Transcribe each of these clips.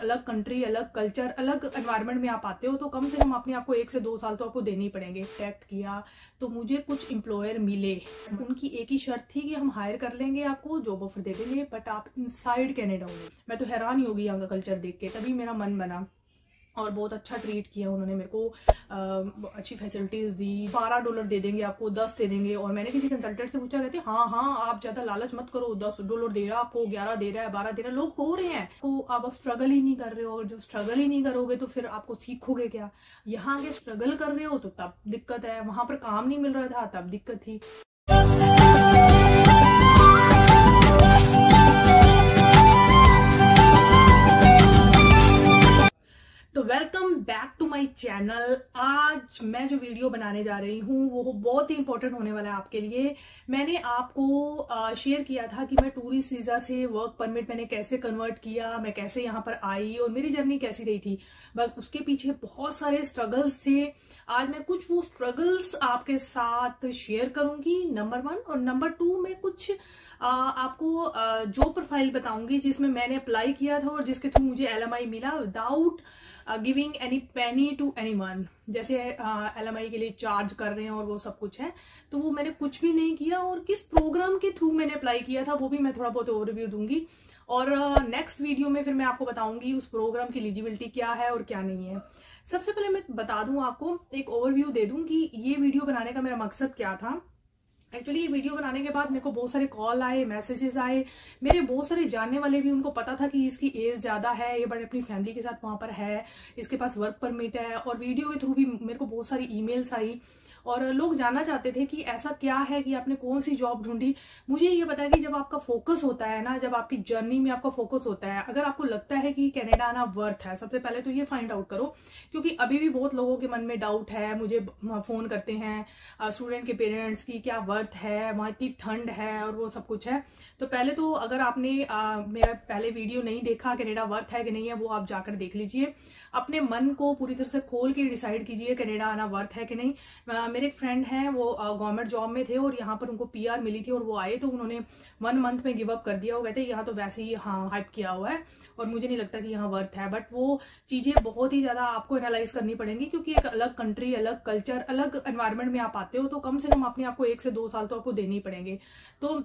अलग कंट्री, अलग कल्चर, अलग एनवायरनमेंट में आप आते हो तो कम से कम अपने आप को 1 से 2 साल तो आपको देने ही पड़ेंगे। कॉन्टैक्ट किया तो मुझे कुछ एम्प्लॉयर मिले, उनकी एक ही शर्त थी कि हम हायर कर लेंगे, आपको जॉब ऑफर दे देंगे, बट आप इनसाइड कनाडा होंगे। मैं तो हैरान ही होगी यहाँ का कल्चर देख के, तभी मेरा मन बना। और बहुत अच्छा ट्रीट किया उन्होंने मेरे को, अच्छी फैसिलिटीज दी। $12 दे देंगे आपको, 10 दे देंगे। और मैंने किसी कंसल्टेंट से पूछा, कहते हाँ आप ज्यादा लालच मत करो, $10 दे रहा है आपको, 11 दे रहा है, 12 दे रहा है, लोग हो रहे हैं तो आप स्ट्रगल ही नहीं कर रहे हो। और जब स्ट्रगल ही नहीं करोगे तो फिर आपको सीखोगे क्या? यहाँ आगे स्ट्रगल कर रहे हो तो तब दिक्कत है, वहां पर काम नहीं मिल रहा था तब दिक्कत थी। तो welcome back to my channel. आज मैं जो वीडियो बनाने जा रही हूँ वो बहुत ही इंपॉर्टेंट होने वाला है आपके लिए। मैंने आपको शेयर किया था कि मैं टूरिस्ट वीजा से वर्क परमिट मैंने कैसे कन्वर्ट किया, मैं कैसे यहाँ पर आई और मेरी जर्नी कैसी रही थी। बस उसके पीछे बहुत सारे स्ट्रगल्स थे। आज मैं कुछ वो स्ट्रगल्स आपके साथ शेयर करूंगी, नंबर 1। और नंबर 2 मैं कुछ आपको जॉब प्रोफाइल बताऊंगी जिसमें मैंने अप्लाई किया था और जिसके थ्रू मुझे LMI मिला without giving any penny to anyone. जैसे LMI के लिए चार्ज कर रहे हैं और वो सब कुछ है, तो वो मैंने कुछ भी नहीं किया। और किस प्रोग्राम के थ्रू मैंने अप्लाई किया था वो भी मैं थोड़ा बहुत ओवरव्यू दूंगी। और नेक्स्ट वीडियो में फिर मैं आपको बताऊंगी उस प्रोग्राम की एलिजिबिलिटी क्या है और क्या नहीं है। सबसे पहले मैं बता दूं आपको, एक ओवरव्यू दे दूं कि ये वीडियो बनाने का मेरा मकसद क्या था। एक्चुअली ये वीडियो बनाने के बाद मेरे को बहुत सारे कॉल आए, मैसेजेस आए। मेरे बहुत सारे जानने वाले भी, उनको पता था कि इसकी एज ज्यादा है, ये बड़े अपनी फैमिली के साथ वहां पर है, इसके पास वर्क परमिट है। और वीडियो के थ्रू भी मेरे को बहुत सारी ईमेल्स आई और लोग जानना चाहते थे कि ऐसा क्या है कि आपने कौन सी जॉब ढूंढी। मुझे ये पता है कि जब आपका फोकस होता है ना, जब आपकी जर्नी में आपका फोकस होता है, अगर आपको लगता है कि कनाडा आना वर्थ है, सबसे पहले तो ये फाइंड आउट करो। क्योंकि अभी भी बहुत लोगों के मन में डाउट है, मुझे फोन करते हैं स्टूडेंट के पेरेंट्स की क्या वर्थ है, वहां इतनी ठंड है और वो सब कुछ है। तो पहले तो अगर आपने मेरा पहले वीडियो नहीं देखा कनाडा वर्थ है कि नहीं है, वो आप जाकर देख लीजिए। अपने मन को पूरी तरह से खोल के डिसाइड कीजिए कनाडा आना वर्थ है कि नहीं। मेरे एक फ्रेंड हैं, वो गवर्नमेंट जॉब में थे और यहाँ पर उनको PR मिली थी और वो आए तो उन्होंने 1 मंथ में गिव अप कर दिया। वो कहते यहाँ तो वैसे ही हाइप किया हुआ है और मुझे नहीं लगता कि यहाँ वर्थ है। बट वो चीजें बहुत ही ज्यादा आपको एनालाइज करनी पड़ेंगी, क्योंकि एक अलग कंट्री, अलग कल्चर, अलग एनवायरनमेंट में आप आते हो तो कम से कम अपने आप को 1 से 2 साल तो आपको देने ही पड़ेंगे। तो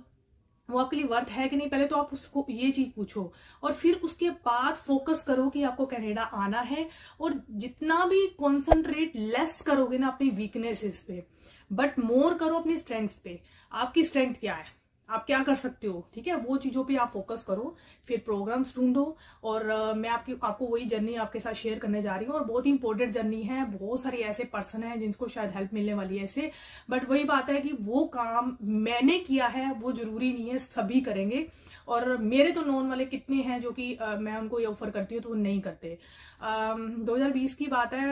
वो आपके लिए वर्थ है कि नहीं, पहले तो आप उसको ये चीज पूछो और फिर उसके बाद फोकस करो कि आपको कनाडा आना है। और जितना भी कॉन्सेंट्रेट लेस करोगे ना अपनी वीकनेसेस पे, बट मोर करो अपनी स्ट्रेंथ्स पे। आपकी स्ट्रेंथ क्या है, आप क्या कर सकते हो, ठीक है, वो चीजों पे आप फोकस करो, फिर प्रोग्राम्स ढूंढो। और मैं आपको वही जर्नी आपके साथ शेयर करने जा रही हूँ और बहुत ही इंपॉर्टेंट जर्नी है। बहुत सारे ऐसे पर्सन हैं जिनको शायद हेल्प मिलने वाली है इससे, बट वही बात है कि वो काम मैंने किया है वो जरूरी नहीं है सभी करेंगे। और मेरे तो नॉन वाले कितने हैं जो कि मैं उनको ये ऑफर करती हूँ तो वो नहीं करते। 2020 की बात है,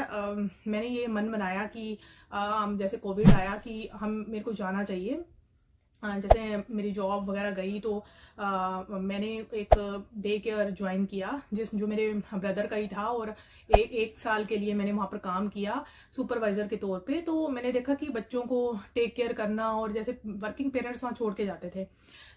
मैंने ये मन बनाया कि जैसे कोविड आया कि मेरे को जाना चाहिए। जैसे मेरी जॉब वगैरह गई तो मैंने एक डे केयर ज्वाइन किया जो मेरे ब्रदर का ही था। और एक साल के लिए मैंने वहां पर काम किया सुपरवाइजर के तौर पे। तो मैंने देखा कि बच्चों को टेक केयर करना, और जैसे वर्किंग पेरेंट्स वहां छोड़ के जाते थे,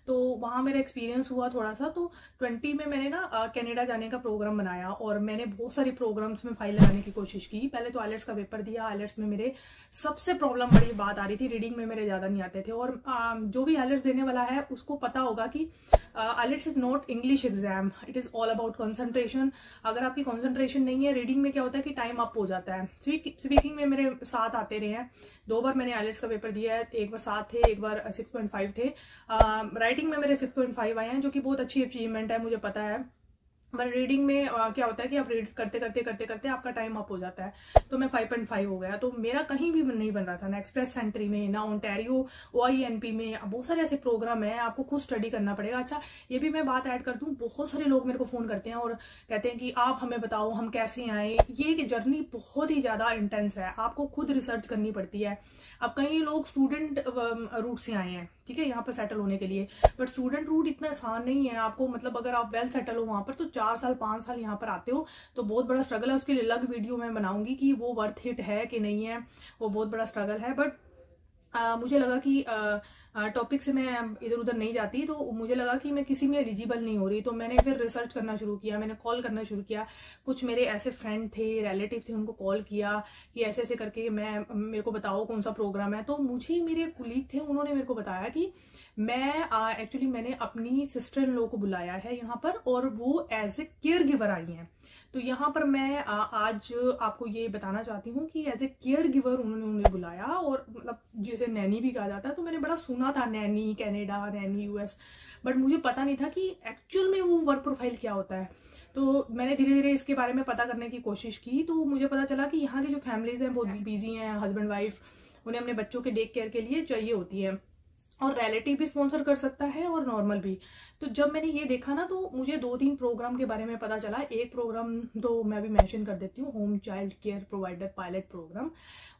तो वहां मेरा एक्सपीरियंस हुआ थोड़ा सा। तो 20 में मैंने ना कनाडा जाने का प्रोग्राम बनाया और मैंने बहुत सारे प्रोग्राम्स में फाइल लगाने की कोशिश की। पहले तो आइलेट्स का पेपर दिया। आइलेट्स में मेरे सबसे प्रॉब्लम बड़ी बात आ रही थी, रीडिंग में मेरे ज्यादा नहीं आते थे। और जो भी आइलेट्स देने वाला है उसको पता होगा कि IELTS is not English exam, it is all about concentration. अगर आपकी कंसंट्रेशन नहीं है, रीडिंग में क्या होता है कि टाइम अप हो जाता है। स्पीकिंग में मेरे 7 आते रहे हैं, 2 बार मैंने आइलेट्स का पेपर दिया है, एक बार 7 थे, एक बार 6.5 थे। राइटिंग में मेरे 6.5 आए हैं, जो कि बहुत अच्छी अचीवमेंट है, मुझे पता है। पर रीडिंग में क्या होता है कि आप रीड करते करते करते करते आपका टाइम अप हो जाता है। तो मैं 5.5 हो गया। तो मेरा कहीं भी नहीं बन रहा था, ना एक्सप्रेस सेंट्री में, ना ओंटारियो OINP में। बहुत सारे ऐसे प्रोग्राम है, आपको खुद स्टडी करना पड़ेगा। अच्छा, ये भी मैं बात ऐड कर दूं, बहुत सारे लोग मेरे को फोन करते हैं और कहते हैं कि आप हमें बताओ हम कैसे आए। ये जर्नी बहुत ही ज्यादा इंटेंस है, आपको खुद रिसर्च करनी पड़ती है। अब कई लोग स्टूडेंट रूट से आए हैं, ठीक है, यहाँ पर सेटल होने के लिए, बट स्टूडेंट रूट इतना आसान नहीं है। आपको मतलब अगर आप वेल सेटल हो वहां पर तो 4 साल 5 साल यहाँ पर आते हो तो बहुत बड़ा स्ट्रगल है। उसके लिए अलग वीडियो मैं बनाऊंगी कि वो वर्थ इट है कि नहीं है, वो बहुत बड़ा स्ट्रगल है। बट मुझे लगा कि टॉपिक से मैं इधर उधर नहीं जाती, तो मुझे लगा कि मैं किसी में एलिजिबल नहीं हो रही, तो मैंने फिर रिसर्च करना शुरू किया, मैंने कॉल करना शुरू किया। कुछ मेरे ऐसे फ्रेंड थे, रिलेटिव थे, उनको कॉल किया कि ऐसे ऐसे करके मेरे को बताओ कौन सा प्रोग्राम है। तो मुझे मेरे कुलीग थे, उन्होंने मेरे को बताया कि एक्चुअली मैंने अपनी सिस्टर इन लॉ को बुलाया है यहाँ पर, और वो as a care giver I हैं। तो यहाँ पर मैं आज आपको ये बताना चाहती हूँ कि एज ए केयर गिवर उन्होंने उन्हें बुलाया, और मतलब जिसे नैनी भी कहा जाता है। तो मैंने बड़ा सुना था Naini Canada, Naini US, but मुझे पता नहीं था कि एक्चुअल में वो वर्क प्रोफाइल क्या होता है। तो मैंने धीरे धीरे इसके बारे में पता करने की कोशिश की, तो मुझे पता चला कि यहाँ की जो फैमिलीज हैं बहुत बिजी हैं, हस्बैंड वाइफ, उन्हें अपने बच्चों के टेक केयर के लिए चाहिए होती है, और रिलेटिव भी स्पॉन्सर कर सकता है और नॉर्मल भी। तो जब मैंने ये देखा ना, तो मुझे 2-3 प्रोग्राम के बारे में पता चला। एक प्रोग्राम तो मैं भी मेंशन कर देती हूँ, home child care provider pilot programme.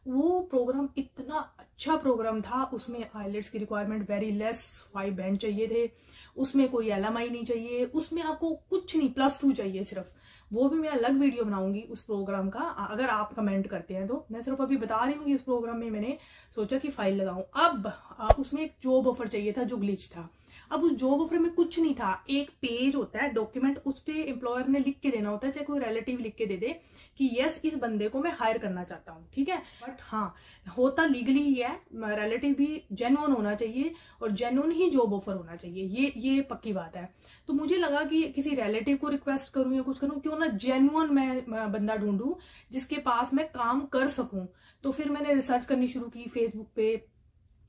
वो प्रोग्राम इतना अच्छा प्रोग्राम था, उसमें आइलेट्स की रिक्वायरमेंट वेरी लेस, 5 बैंड चाहिए थे, उसमें कोई LMI नहीं चाहिए, उसमें आपको कुछ नहीं, +2 चाहिए सिर्फ। वो भी मैं अलग वीडियो बनाऊंगी उस प्रोग्राम का, अगर आप कमेंट करते हैं तो। मैं सिर्फ अभी बता रही हूँ कि उस प्रोग्राम में मैंने सोचा कि फाइल लगाऊं। अब उसमें एक जॉब ऑफर चाहिए था जो ग्लिच था। अब उस जॉब ऑफर में कुछ नहीं था, एक पेज होता है डॉक्यूमेंट, उस पे एम्प्लॉयर ने लिख के देना होता है, चाहे कोई रिलेटिव लिख के दे दे कि यस इस बंदे को मैं हायर करना चाहता हूँ, ठीक है। बट हाँ, होता लीगली ही है, रिलेटिव भी जेन्युइन होना चाहिए और जेन्युइन ही जॉब ऑफर होना चाहिए, ये पक्की बात है। तो मुझे लगा कि किसी रिलेटिव को रिक्वेस्ट करूं या कुछ करूं, क्यों ना जेन्युइन मैं बंदा ढूंढूं जिसके पास मैं काम कर सकूं। तो फिर मैंने रिसर्च करनी शुरू की, फेसबुक पे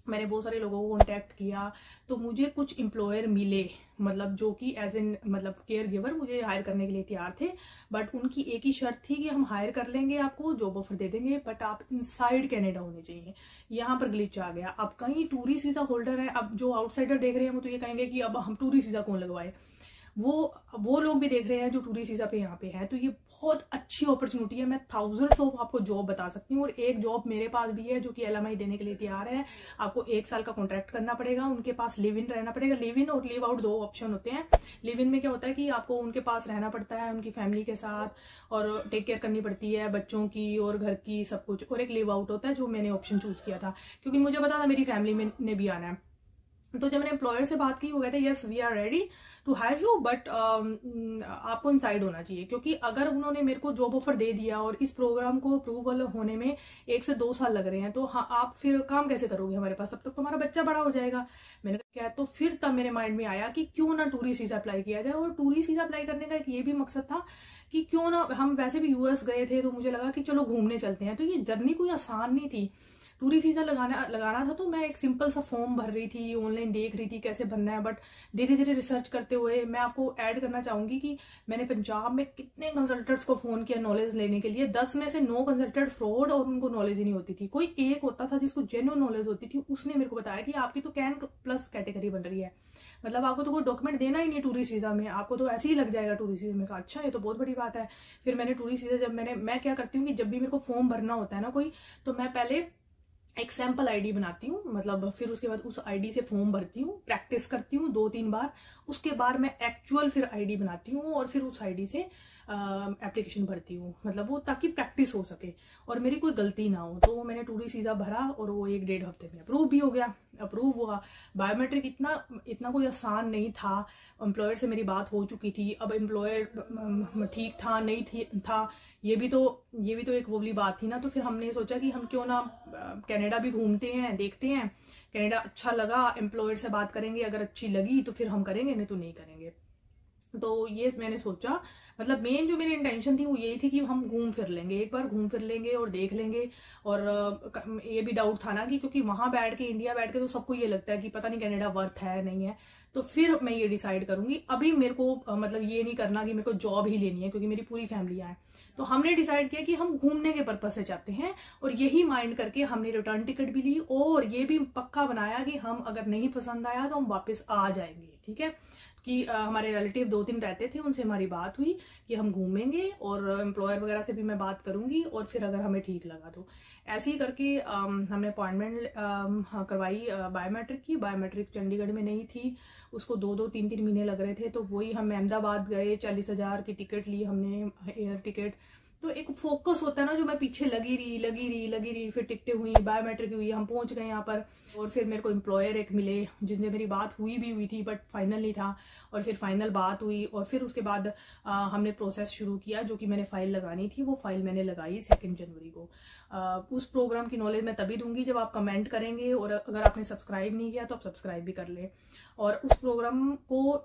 मैंने बहुत सारे लोगों को कांटेक्ट किया, तो मुझे कुछ एम्प्लॉयर मिले, मतलब जो कि एज एन मतलब केयर गिवर मुझे हायर करने के लिए तैयार थे। बट उनकी एक ही शर्त थी कि हम हायर कर लेंगे, आपको जॉब ऑफर दे देंगे, बट आप इनसाइड कनाडा होने चाहिए। यहाँ पर ग्लिच आ गया। अब कहीं टूरिस्ट वीजा होल्डर है, अब जो आउटसाइडर देख रहे हैं वो तो ये कहेंगे कि अब हम टूरिस्ट वीजा कौन लगवाए। वो लोग भी देख रहे हैं जो टूरिस्ट वीजा पे यहाँ पे है। तो ये बहुत अच्छी अपॉर्चुनिटी है, मैं थाउजेंड्स ऑफ आपको जॉब बता सकती हूँ। और एक जॉब मेरे पास भी है जो कि LMI देने के लिए तैयार है। आपको 1 साल का कॉन्ट्रैक्ट करना पड़ेगा, उनके पास लिव इन रहना पड़ेगा। लिव इन और लिव आउट 2 ऑप्शन होते हैं। लिव इन में क्या होता है कि आपको उनके पास रहना पड़ता है, उनकी फैमिली के साथ, और टेक केयर करनी पड़ती है बच्चों की और घर की, सब कुछ। और एक लिव आउट होता है जो मैंने ऑप्शन चूज किया था, क्योंकि मुझे पता था मेरी फैमिली में ने भी आना है। तो जब मैंने एम्प्लॉयर से बात की, वो कहते हैं yes we are ready to hire you, but आपको इनसाइड होना चाहिए। क्योंकि अगर उन्होंने मेरे को जॉब ऑफर दे दिया और इस प्रोग्राम को अप्रूवल होने में 1 से 2 साल लग रहे हैं, तो हाँ आप फिर काम कैसे करोगे हमारे पास, तब तक तुम्हारा बच्चा बड़ा हो जाएगा। मैंने कहा क्या है, तो फिर तब मेरे माइंड में आया कि क्यों ना टूरिस्ट वीजा अप्लाई किया जाए। और टूरिस्ट वीजा अप्लाई करने का एक ये भी मकसद था कि क्यों ना, हम वैसे भी US गए थे, तो मुझे लगा कि चलो घूमने चलते हैं। तो ये जर्नी कोई आसान नहीं थी, टूरिस्ट वीजा लगाना था। तो मैं एक सिंपल सा फॉर्म भर रही थी, ऑनलाइन देख रही थी कैसे भरना है। बट धीरे धीरे रिसर्च करते हुए, मैं आपको ऐड करना चाहूंगी कि मैंने पंजाब में कितने कंसल्टेंट्स को फोन किया नॉलेज लेने के लिए। 10 में से 9 कंसल्टेंट फ्रॉड, और उनको नॉलेज ही नहीं होती थी। कोई एक होता था जिसको जेन्युइन नॉलेज होती थी, उसने मेरे को बताया कि आपकी तो CAN+ कैटेगरी बन रही है, मतलब आपको तो कोई डॉक्यूमेंट देना ही नहीं टूरिस्ट वीजा में, आपको तो ऐसे ही लग जाएगा टूरिस्ट वीजा में। कहा अच्छा, ये तो बहुत बड़ी बात है। फिर मैंने टूरिस्ट वीजा जब मैं क्या करती हूँ कि जब भी मेरे को फॉर्म भरना होता है ना कोई, तो मैं पहले एक सैंपल आईडी बनाती हूँ, मतलब फिर उसके बाद उस आईडी से फॉर्म भरती हूँ, प्रैक्टिस करती हूँ 2-3 बार। उसके बाद मैं एक्चुअल फिर आईडी बनाती हूँ और फिर उस आईडी से एप्लीकेशन भरती हूँ, मतलब वो ताकि प्रैक्टिस हो सके और मेरी कोई गलती ना हो। तो मैंने टूरिस्ट वीजा भरा और वो 1-1.5 हफ्ते में अप्रूव भी हो गया। अप्रूव हुआ। बायोमेट्रिक इतना कोई आसान नहीं था। एम्प्लॉयर से मेरी बात हो चुकी थी। अब एम्प्लॉयर ठीक था नहीं था, ये भी तो एक वो बात थी ना। तो फिर हमने सोचा कि हम क्यों ना कनाडा भी घूमते हैं, देखते हैं। कनाडा अच्छा लगा, एम्प्लॉयर से बात करेंगे, अगर अच्छी लगी तो फिर हम करेंगे, नहीं तो नहीं करेंगे। तो ये मैंने सोचा, मतलब मेन जो मेरी इंटेंशन थी वो यही थी कि हम घूम फिर लेंगे, एक बार घूम फिर लेंगे और देख लेंगे। और ये भी डाउट था ना कि क्योंकि वहां बैठ के, इंडिया बैठ के तो सबको ये लगता है कि पता नहीं कनाडा वर्थ है नहीं है। तो फिर मैं ये डिसाइड करूंगी। अभी मेरे को मतलब ये नहीं करना कि मेरे को जॉब ही लेनी है, क्योंकि मेरी पूरी फैमिली है। तो हमने डिसाइड किया कि हम घूमने के पर्पज से जाते हैं, और यही माइंड करके हमने रिटर्न टिकट भी ली और ये भी पक्का बनाया कि हम अगर नहीं पसंद आया तो हम वापस आ जाएंगे। ठीक है, कि हमारे रिलेटिव 2-3 रहते थे, उनसे हमारी बात हुई कि हम घूमेंगे, और एम्प्लॉयर वगैरह से भी मैं बात करूंगी, और फिर अगर हमें ठीक लगा तो ऐसे ही करके हमने अपॉइंटमेंट करवाई बायोमेट्रिक की। बायोमेट्रिक चंडीगढ़ में नहीं थी, उसको 2-2, 3-3 महीने लग रहे थे। तो वही हम अहमदाबाद गए, 40,000 की टिकट ली हमने, एयर टिकट। तो एक फोकस होता है ना, जो मैं पीछे लगी रही, फिर टिकटें हुई, बायोमेट्रिक हुई, हम पहुंच गए यहाँ पर। और फिर मेरे को एम्प्लॉयर एक मिले जिसने मेरी बात हुई थी बट फाइनल नहीं था, और फिर फाइनल बात हुई, और फिर उसके बाद हमने प्रोसेस शुरू किया। जो कि मैंने फाइल लगानी थी, वो फाइल मैंने लगाई 2 जनवरी को। उस प्रोग्राम की नॉलेज मैं तभी दूंगी जब आप कमेंट करेंगे, और अगर आपने सब्सक्राइब नहीं किया तो आप सब्सक्राइब भी कर लें। और उस प्रोग्राम को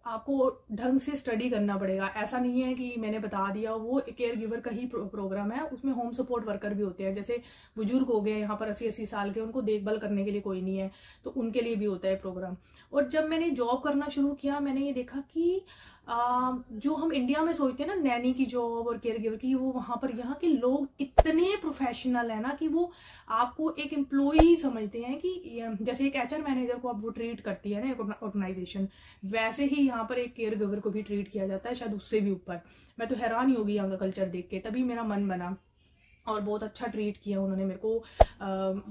आपको ढंग से स्टडी करना पड़ेगा। ऐसा नहीं है कि मैंने बता दिया, वो केयर गिवर का ही प्रोग्राम है। उसमें होम सपोर्ट वर्कर भी होते हैं, जैसे बुजुर्ग हो गए यहाँ पर 80-80 साल के, उनको देखभाल करने के लिए कोई नहीं है, तो उनके लिए भी होता है प्रोग्राम। और जब मैंने जॉब करना शुरू किया, मैंने ये देखा कि जो हम इंडिया में सोचते हैं ना नैनी की जॉब और केयर गिवर की, वो वहां पर यहाँ के लोग इतने प्रोफेशनल है ना कि वो आपको एक एम्प्लॉई समझते हैं, कि जैसे एक एचआर मैनेजर को आप वो ट्रीट करती है ना ऑर्गेनाइजेशन, वैसे ही यहाँ पर एक केयर गिवर को भी ट्रीट किया जाता है, शायद उससे भी ऊपर। मैं तो हैरान ही होगी यहाँ का कल्चर देख के, तभी मेरा मन बना। और बहुत अच्छा ट्रीट किया उन्होंने मेरे को,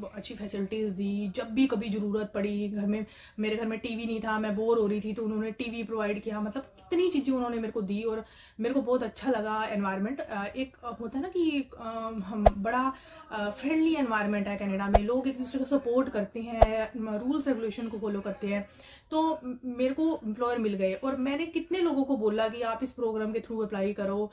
अच्छी फैसिलिटीज दी। जब भी कभी जरूरत पड़ी, मेरे घर में टीवी नहीं था, मैं बोर हो रही थी, तो उन्होंने टीवी प्रोवाइड किया। मतलब कितनी चीजें उन्होंने मेरे को दी, और मेरे को बहुत अच्छा लगा एनवायरनमेंट। एक होता है ना कि हम बड़ा फ्रेंडली एनवायरनमेंट है कनाडा में, लोग एक दूसरे को सपोर्ट करते हैं, रूल्स रेगुलेशन को फॉलो करते हैं। तो मेरे को एम्प्लॉयर मिल गए, और मैंने कितने लोगों को बोला कि आप इस प्रोग्राम के थ्रू अप्लाई करो।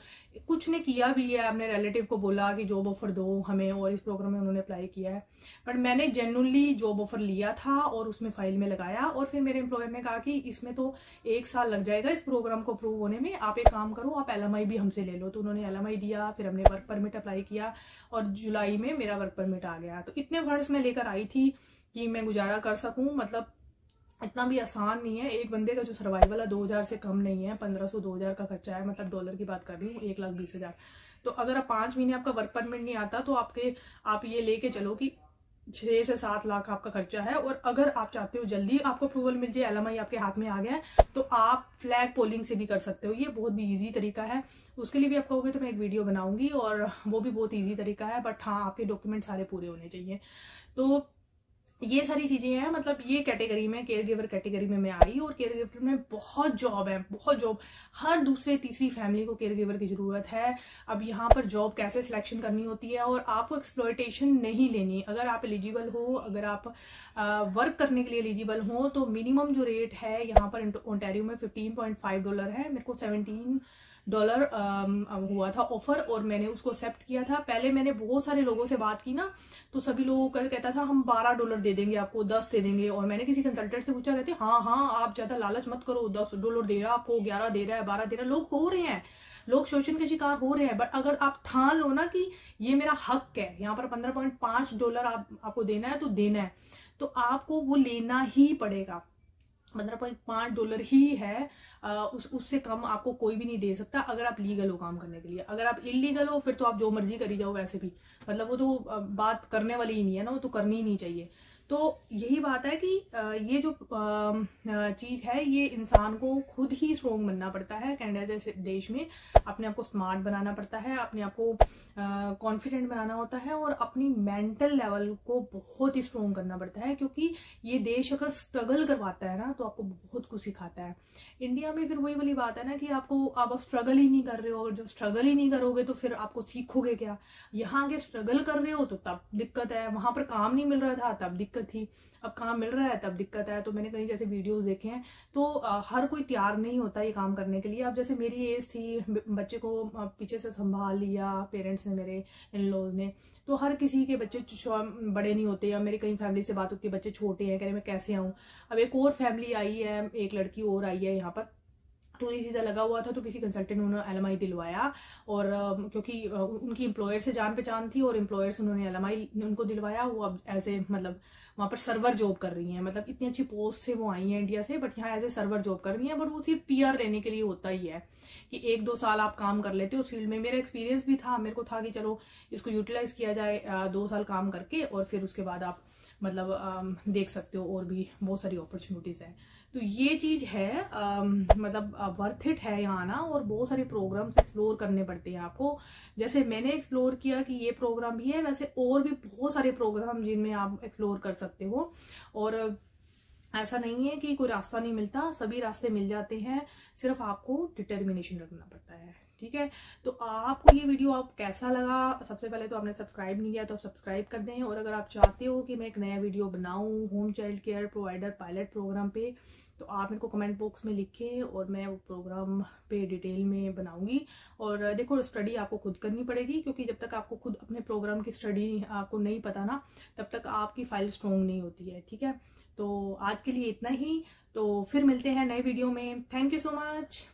कुछ ने किया भी है, अपने रिलेटिव को बोला कि जॉब ऑफर दो हमें, और इस प्रोग्राम में उन्होंने अप्लाई किया है। बट मैंने जेन्युइनली जॉब ऑफर लिया था और उसमें फाइल में लगाया। और फिर मेरे एम्प्लॉयर ने कहा कि इसमें तो 1 साल लग जाएगा इस प्रोग्राम को अप्रूव होने में, आप एक काम करो, आप LMI भी हमसे ले लो। तो उन्होंने LMI दिया, फिर हमने वर्क परमिट अप्लाई किया, और जुलाई में मेरा वर्क परमिट आ गया। तो इतने फंड्स में लेकर आई थी कि मैं गुजारा कर सकूं। मतलब इतना भी आसान नहीं है। एक बंदे का जो सर्वाइवल है 2000 से कम नहीं है, 1500-2000 का खर्चा है। मतलब डॉलर की बात कर रही हूँ, 1,20,000। तो अगर आप 5 महीने आपका वर्क परमिट नहीं आता, तो आप ये लेके चलो कि 6 से 7 लाख आपका खर्चा है। और अगर आप चाहते हो जल्दी आपको अप्रूवल मिल जाए, LMI आपके हाथ में आ गया है, तो आप फ्लैग पोलिंग से भी कर सकते हो। ये बहुत भी इजी तरीका है। उसके लिए भी आप कहोगे तो मैं एक वीडियो बनाऊंगी, और वो भी बहुत इजी तरीका है। बट हाँ, आपके डॉक्यूमेंट सारे पूरे होने चाहिए। तो ये सारी चीजें हैं। मतलब ये कैटेगरी में, केयर गिवर कैटेगरी में मैं आई, और केयर गिवर में बहुत जॉब है, बहुत जॉब। हर दूसरे तीसरी फैमिली को केयर गिवर की जरूरत है। अब यहाँ पर जॉब कैसे सिलेक्शन करनी होती है, और आपको एक्सप्लॉयटेशन नहीं लेनी। अगर आप एलिजिबल हो, अगर आप वर्क करने के लिए एलिजिबल हो, तो मिनिमम जो रेट है यहाँ पर ओंटारियो में $15.5 है। मेरे को $17 हुआ था ऑफर, और मैंने उसको एक्सेप्ट किया था। पहले मैंने बहुत सारे लोगों से बात की ना, तो सभी लोगों का कहता था हम $12 दे देंगे आपको, 10 दे देंगे। और मैंने किसी कंसल्टेंट से पूछा, कहते हाँ आप ज्यादा लालच मत करो, $10 दे रहा है आपको, 11 दे रहा है, 12 दे रहा है। लोग हो रहे हैं, लोग शोषण के शिकार हो रहे हैं। बट अगर आप ठान लो ना कि ये मेरा हक है, यहाँ पर $15.5 आपको देना है, तो देना है, तो आपको वो लेना ही पड़ेगा। $15.5 ही है। उससे कम आपको कोई भी नहीं दे सकता, अगर आप लीगल हो काम करने के लिए। अगर आप इलीगल हो, फिर तो आप जो मर्जी करी जाओ। वैसे भी मतलब वो तो बात करने वाली ही नहीं है ना, वो तो करनी ही नहीं चाहिए। तो यही बात है कि ये जो चीज है, ये इंसान को खुद ही स्ट्रोंग बनना पड़ता है। कनाडा जैसे देश में अपने आप को स्मार्ट बनाना पड़ता है, अपने आप को कॉन्फिडेंट बनाना होता है, और अपनी मेंटल लेवल को बहुत ही स्ट्रोंग करना पड़ता है। क्योंकि ये देश अगर स्ट्रगल करवाता है ना, तो आपको बहुत कुछ सिखाता है। इंडिया में फिर वही वाली बात है ना कि आप स्ट्रगल ही नहीं कर रहे हो। जब स्ट्रगल ही नहीं करोगे तो फिर आपको सीखोगे क्या। यहाँ आगे स्ट्रगल कर रहे हो तो तब दिक्कत है। वहां पर काम नहीं मिल रहा था तब दिक्कत थी, अब काम मिल रहा है तब दिक्कत है। तो मैंने कहीं जैसे वीडियोस देखे हैं, तो हर कोई तैयार नहीं होता ये काम करने के लिए। अब जैसे मेरी एज थी, बच्चे को पीछे से संभाल लिया पेरेंट्स ने, मेरे इन लॉज ने, तो हर किसी के बच्चे बड़े नहीं होते। या मेरी कई फैमिली से बात होती है, बच्चे छोटे हैं, कह रहे मैं कैसे आऊं। अब एक और फैमिली आई है, एक लड़की और आई है यहाँ पर, टूरिस्ट वीजा लगा हुआ था, तो किसी कंसल्टेंट ने उन्होंने LMI दिलवाया। और क्योंकि उनकी एम्प्लॉयर से जान पहचान थी, और एम्प्लॉयर से उन्होंने LMI उनको दिलवाया। वो अब ऐसे मतलब वहां पर सर्वर जॉब कर रही हैं। मतलब इतनी अच्छी पोस्ट से वो आई हैं इंडिया से, बट यहाँ एज ए सर्वर जॉब कर रही हैं। बट वो सिर्फ PR लेने के लिए होता ही है कि 1-2 साल आप काम कर लेते हो उस फील्ड में। मेरा एक्सपीरियंस भी था, मेरे को था कि चलो इसको यूटिलाइज किया जाए 2 साल काम करके, और फिर उसके बाद आप मतलब देख सकते हो, और भी बहुत सारी अपॉर्चुनिटीज है। तो ये चीज है, मतलब वर्थ इट है यहाँ आना। और बहुत सारे प्रोग्राम्स एक्सप्लोर करने पड़ते हैं आपको। जैसे मैंने एक्सप्लोर किया कि ये प्रोग्राम भी है, वैसे और भी बहुत सारे प्रोग्राम जिनमें आप एक्सप्लोर कर सकते हो। और ऐसा नहीं है कि कोई रास्ता नहीं मिलता, सभी रास्ते मिल जाते हैं, सिर्फ आपको डिटर्मिनेशन रखना पड़ता है। ठीक है। तो आपको ये वीडियो आप कैसा लगा, सबसे पहले तो आपने सब्सक्राइब नहीं किया तो आप सब्सक्राइब कर दें, और अगर आप चाहते हो कि मैं एक नया वीडियो बनाऊं home child care provider pilot programme पे, तो आप मेरे को कमेंट बॉक्स में लिखें और मैं वो प्रोग्राम पे डिटेल में बनाऊंगी। और देखो स्टडी आपको खुद करनी पड़ेगी, क्योंकि जब तक आपको खुद अपने प्रोग्राम की स्टडी आपको नहीं पता ना, तब तक आपकी फाइल स्ट्रॉन्ग नहीं होती है, ठीक है। तो आज के लिए इतना ही, तो फिर मिलते हैं नए वीडियो में। Thank you so much.